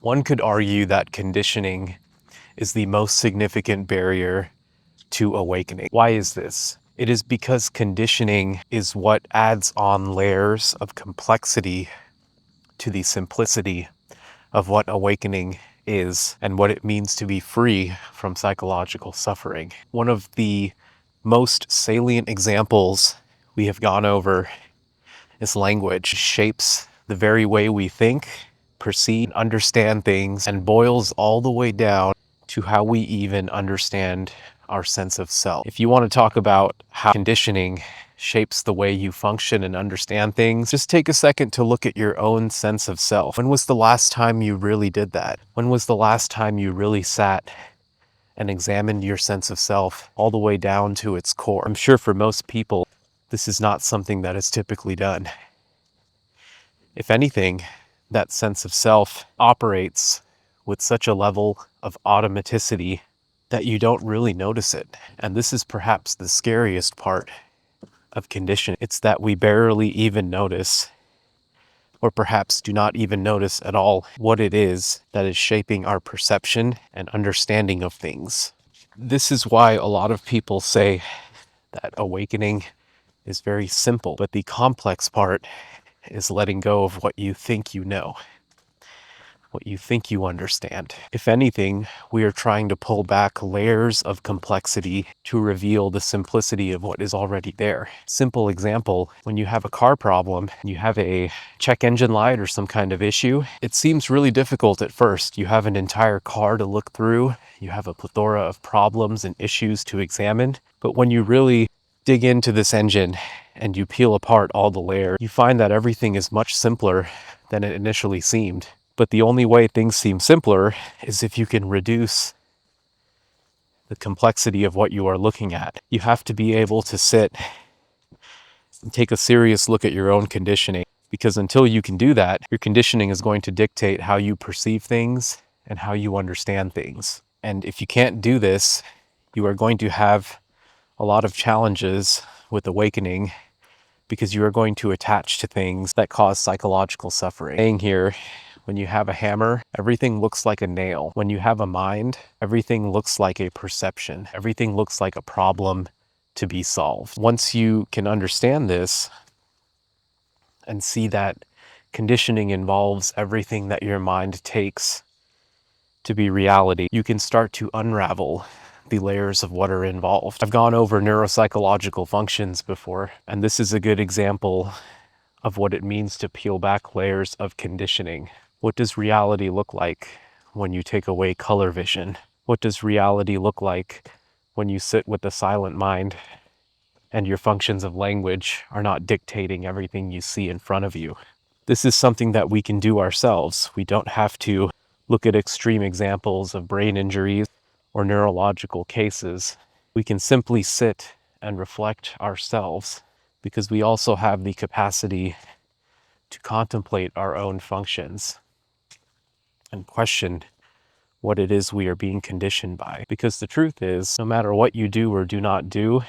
One could argue that conditioning is the most significant barrier to awakening. Why is this? It is because conditioning is what adds on layers of complexity to the simplicity of what awakening is and what it means to be free from psychological suffering. One of the most salient examples we have gone over is language. It shapes the very way we think, perceive, understand things, and boils all the way down to how we even understand our sense of self. If you want to talk about how conditioning shapes the way you function and understand things, just take a second to look at your own sense of self. When was the last time you really did that? When was the last time you really sat and examined your sense of self all the way down to its core? I'm sure for most people, this is not something that is typically done. If anything, that sense of self operates with such a level of automaticity that you don't really notice it. And this is perhaps the scariest part of conditioning. It's that we barely even notice, or perhaps do not even notice at all, what it is that is shaping our perception and understanding of things. This is why a lot of people say that awakening is very simple, but the complex part is letting go of what you think you know, what you think you understand. If anything, we are trying to pull back layers of complexity to reveal the simplicity of what is already there. Simple example, when you have a car problem, you have a check engine light or some kind of issue, it seems really difficult at first. You have an entire car to look through, you have a plethora of problems and issues to examine, but when you really dig into this engine and you peel apart all the layers, you find that everything is much simpler than it initially seemed. But the only way things seem simpler is if you can reduce the complexity of what you are looking at. You have to be able to sit and take a serious look at your own conditioning, because until you can do that, your conditioning is going to dictate how you perceive things and how you understand things. And if you can't do this, you are going to have a lot of challenges with awakening, because you are going to attach to things that cause psychological suffering. Saying here, when you have a hammer, everything looks like a nail. When you have a mind, everything looks like a perception. Everything looks like a problem to be solved. Once you can understand this and see that conditioning involves everything that your mind takes to be reality, you can start to unravel the layers of what are involved. I've gone over neuropsychological functions before, and this is a good example of what it means to peel back layers of conditioning. What does reality look like when you take away color vision? What does reality look like when you sit with a silent mind and your functions of language are not dictating everything you see in front of you? This is something that we can do ourselves. We don't have to look at extreme examples of brain injuries or neurological cases. We can simply sit and reflect ourselves, because we also have the capacity to contemplate our own functions and question what it is we are being conditioned by. Because the truth is, no matter what you do or do not do,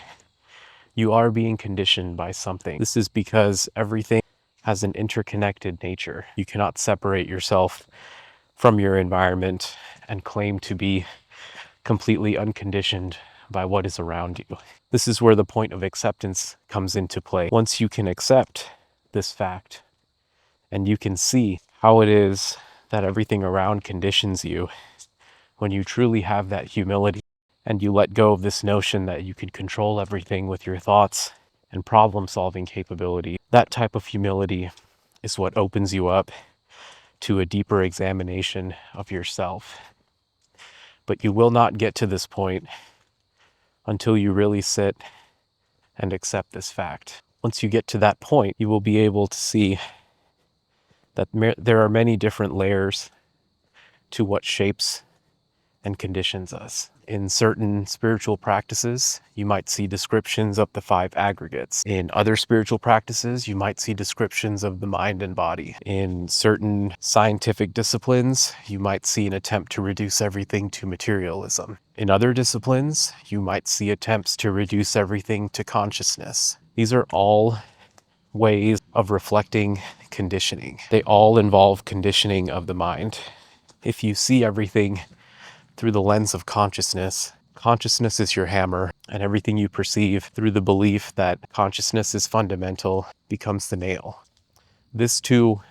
you are being conditioned by something. This is because everything has an interconnected nature. You cannot separate yourself from your environment and claim to be completely unconditioned by what is around you. This is where the point of acceptance comes into play. Once you can accept this fact and you can see how it is that everything around conditions you, when you truly have that humility and you let go of this notion that you can control everything with your thoughts and problem-solving capability, that type of humility is what opens you up to a deeper examination of yourself. But you will not get to this point until you really sit and accept this fact. Once you get to that point, you will be able to see that there are many different layers to what shapes and conditions us. In certain spiritual practices, you might see descriptions of the 5 aggregates. In other spiritual practices, you might see descriptions of the mind and body. In certain scientific disciplines, you might see an attempt to reduce everything to materialism. In other disciplines, you might see attempts to reduce everything to consciousness. These are all ways of reflecting conditioning. They all involve conditioning of the mind. If you see everything through the lens of consciousness, consciousness is your hammer, and everything you perceive through the belief that consciousness is fundamental becomes the nail. This too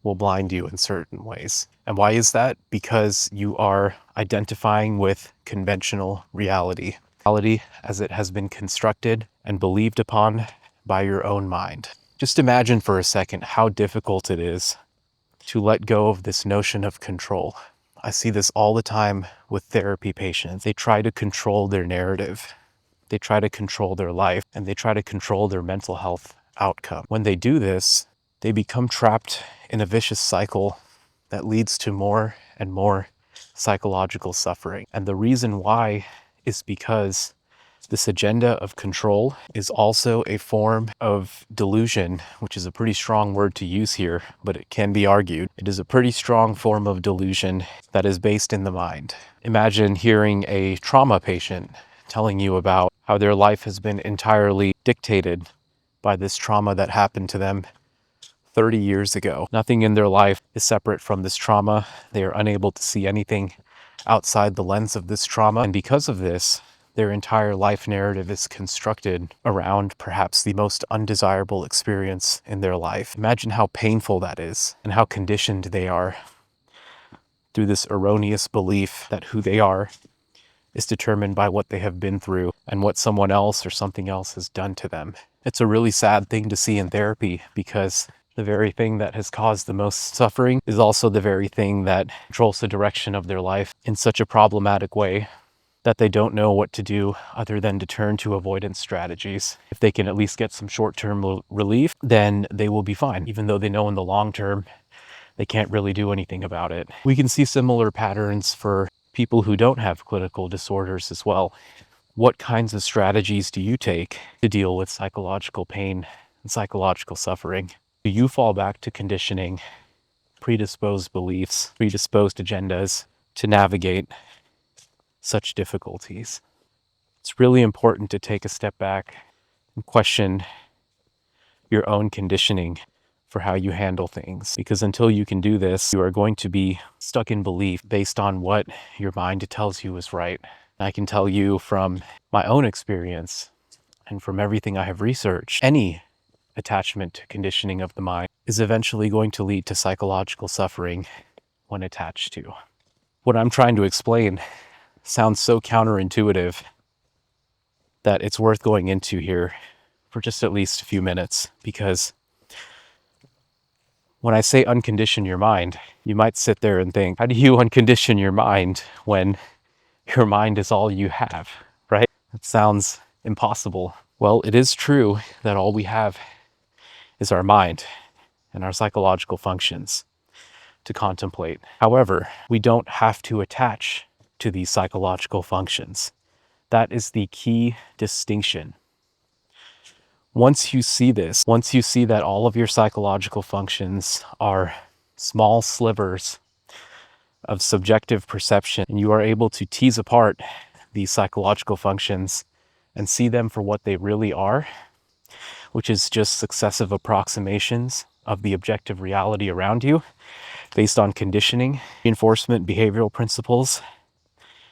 will blind you in certain ways. And why is that? Because you are identifying with conventional reality. Reality as it has been constructed and believed upon by your own mind. Just imagine for a second how difficult it is to let go of this notion of control. I see this all the time with therapy patients. They try to control their narrative. They try to control their life, and they try to control their mental health outcome. When they do this, they become trapped in a vicious cycle that leads to more and more psychological suffering. And the reason why is because this agenda of control is also a form of delusion, which is a pretty strong word to use here, but it can be argued. It is a pretty strong form of delusion that is based in the mind. Imagine hearing a trauma patient telling you about how their life has been entirely dictated by this trauma that happened to them 30 years ago. Nothing in their life is separate from this trauma. They are unable to see anything outside the lens of this trauma. And because of this, their entire life narrative is constructed around perhaps the most undesirable experience in their life. Imagine how painful that is and how conditioned they are through this erroneous belief that who they are is determined by what they have been through and what someone else or something else has done to them. It's a really sad thing to see in therapy because the very thing that has caused the most suffering is also the very thing that controls the direction of their life in such a problematic way that they don't know what to do other than to turn to avoidance strategies. If they can at least get some short-term relief, then they will be fine, even though they know in the long term they can't really do anything about it. We can see similar patterns for people who don't have clinical disorders as well. What kinds of strategies do you take to deal with psychological pain and psychological suffering? Do you fall back to conditioning, predisposed beliefs, predisposed agendas to navigate such difficulties? It's really important to take a step back and question your own conditioning for how you handle things. Because until you can do this, you are going to be stuck in belief based on what your mind tells you is right. I can tell you from my own experience and from everything I have researched, any attachment to conditioning of the mind is eventually going to lead to psychological suffering when attached to. What I'm trying to explain sounds so counterintuitive that it's worth going into here for just at least a few minutes, because when I say uncondition your mind, you might sit there and think, how do you uncondition your mind when your mind is all you have, right? That sounds impossible. Well, it is true that all we have is our mind and our psychological functions to contemplate. However, we don't have to attach to these psychological functions. That is the key distinction. Once you see this, once you see that all of your psychological functions are small slivers of subjective perception, and you are able to tease apart these psychological functions and see them for what they really are, which is just successive approximations of the objective reality around you based on conditioning, reinforcement, behavioral principles,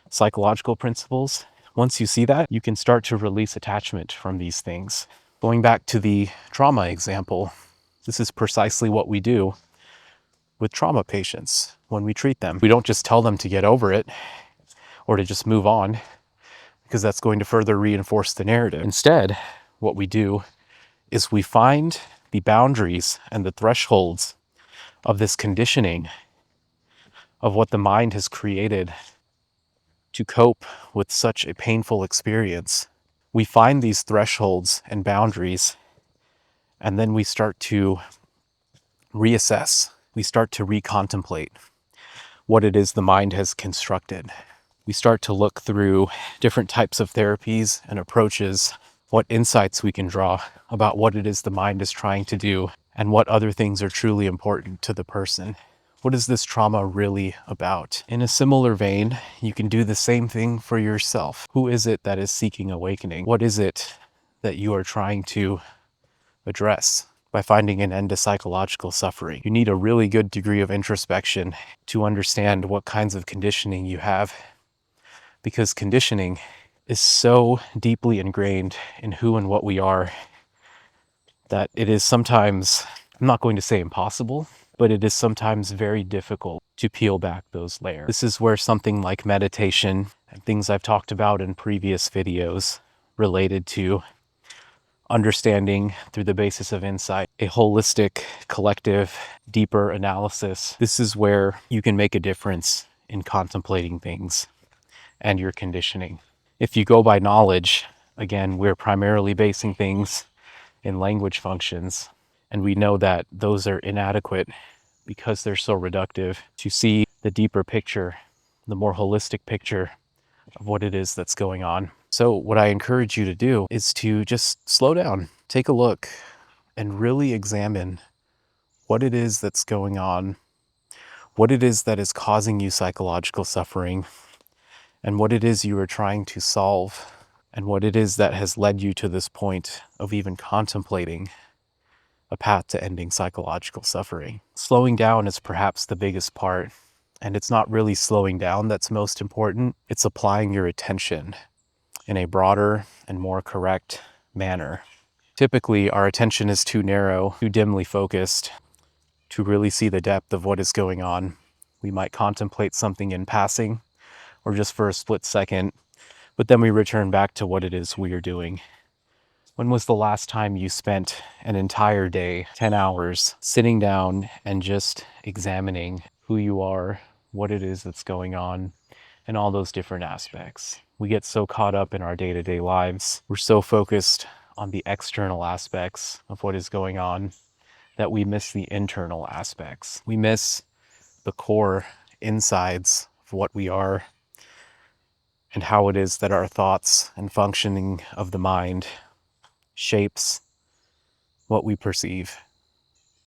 psychological principles. Once you see that, you can start to release attachment from these things. Going back to the trauma example, this is precisely what we do with trauma patients when we treat them. We don't just tell them to get over it or to just move on, because that's going to further reinforce the narrative. Instead, what we do is we find the boundaries and the thresholds of this conditioning of what the mind has created to cope with such a painful experience. We find these thresholds and boundaries, and then we start to reassess. We start to recontemplate what it is the mind has constructed. We start to look through different types of therapies and approaches, what insights we can draw about what it is the mind is trying to do and what other things are truly important to the person. What is this trauma really about? In a similar vein, you can do the same thing for yourself. Who is it that is seeking awakening? What is it that you are trying to address? by finding an end to psychological suffering. You need a really good degree of introspection to understand what kinds of conditioning you have, because conditioning is so deeply ingrained in who and what we are that it is sometimes, I'm not going to say impossible, but it is sometimes very difficult to peel back those layers. This is where something like meditation and things I've talked about in previous videos related to understanding through the basis of insight, a holistic, collective, deeper analysis. This is where you can make a difference in contemplating things and your conditioning. If you go by knowledge, again, we're primarily basing things in language functions, and we know that those are inadequate because they're so reductive. To see the deeper picture, the more holistic picture of what it is that's going on. So what I encourage you to do is to just slow down, take a look, and really examine what it is that's going on, what it is that is causing you psychological suffering, and what it is you are trying to solve, and what it is that has led you to this point of even contemplating a path to ending psychological suffering. Slowing down is perhaps the biggest part, and it's not really slowing down that's most important. It's applying your attention in a broader and more correct manner. Typically, our attention is too narrow, too dimly focused to really see the depth of what is going on. We might contemplate something in passing or just for a split second, but then we return back to what it is we are doing. When was the last time you spent an entire day, 10 hours, sitting down and just examining who you are, what it is that's going on, and all those different aspects? We get so caught up in our day-to-day lives. We're so focused on the external aspects of what is going on that we miss the internal aspects. We miss the core insides of what we are and how it is that our thoughts and functioning of the mind shapes what we perceive.